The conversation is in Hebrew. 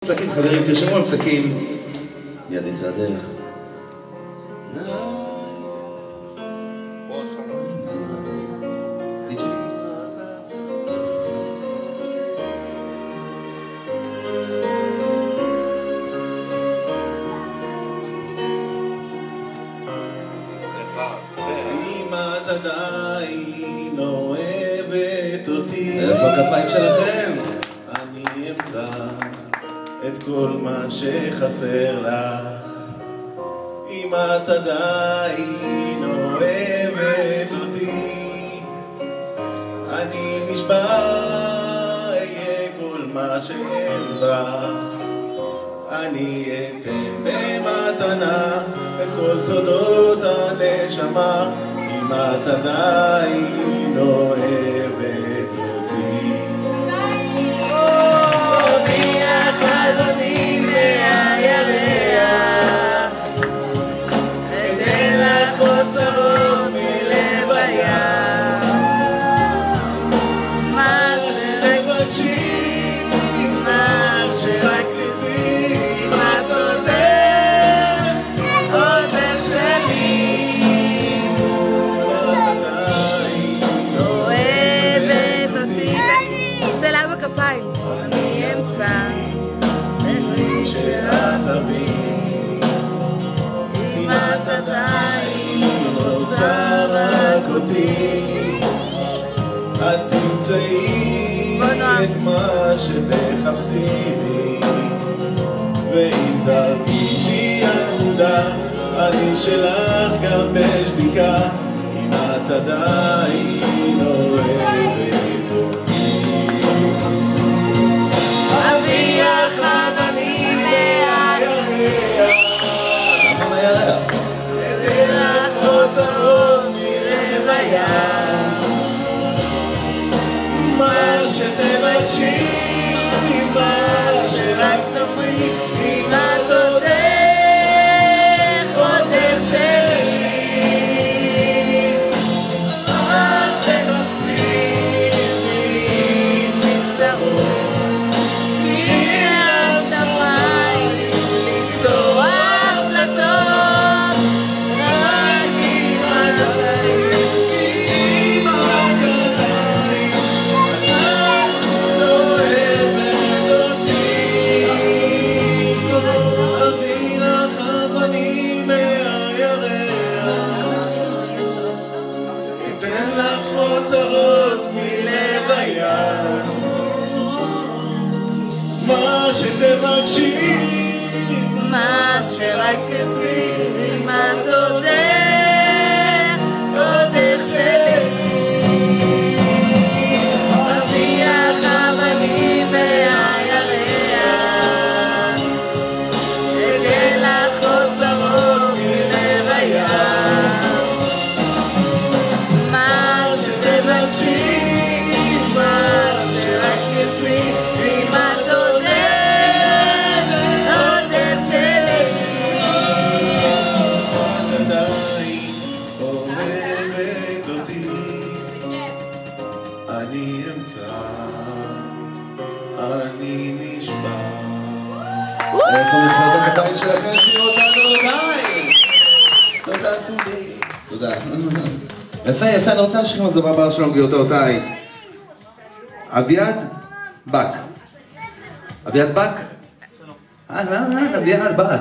פתקים, חברים, תרשמו על פתקים. יד יצא הדרך. אם את עדיין אוהבת אותי, איפה הכפיים שלכם? אני אמצא את כל מה שחסר לך. אם את עדיין אוהבת אותי, אני נשבע אהיה כל מה שאין בך. אני אתן במתנה את כל סודות הנשמה. אם את עדיין אוהבת אותי, אבי החלונים מהירח, אתן לך אוצרות מלב הים. מה תבקשי, מה שרק תרצי. אם את עודך שלי, אוהבת אותי. עושה לה בכפיים. אני אמצא דברים שאת תבין. אם את עדיין רוצה רק אותי, את תמצאי את מה שתחפשי בי. ואם תרגישי עמודה, אני שלך גם בשתיקה. אם את עדיין אוהבת אותי, אבי החלונים מהירח, למה מהירח? אתן לך אוצרות מלב הים. מה שתבקשי, מה שרק תרצי. אם את עודך שלי, אל תחפשי לי מצטרות. תני לשמיים לפתוח דלתות. רק אם את אם את עדיין אוהבת אותי, אביא לך אבנים מהירח, אתן לך אוצרות מלב הים. מה שתבקשי, מה שרק תרצי. אם את עודך שלי, אבי החלונים מהירח, אתן לך אוצרות מלב הים. מה תבקשי, מה שרק תרצי. אם את עודך שלי, את עדיין אוהבת אותי, אני אמצא, אני נשבע. איפה מחיאות הכפיים שלכם? שירו אותנו עדיין! תודה, תודי. תודה. יפה, יפה, אני רוצה להשכיח מזמר הבא שלנו גבירותיי. אביעד בק. אביעד בק? אהלן, אביעד בק.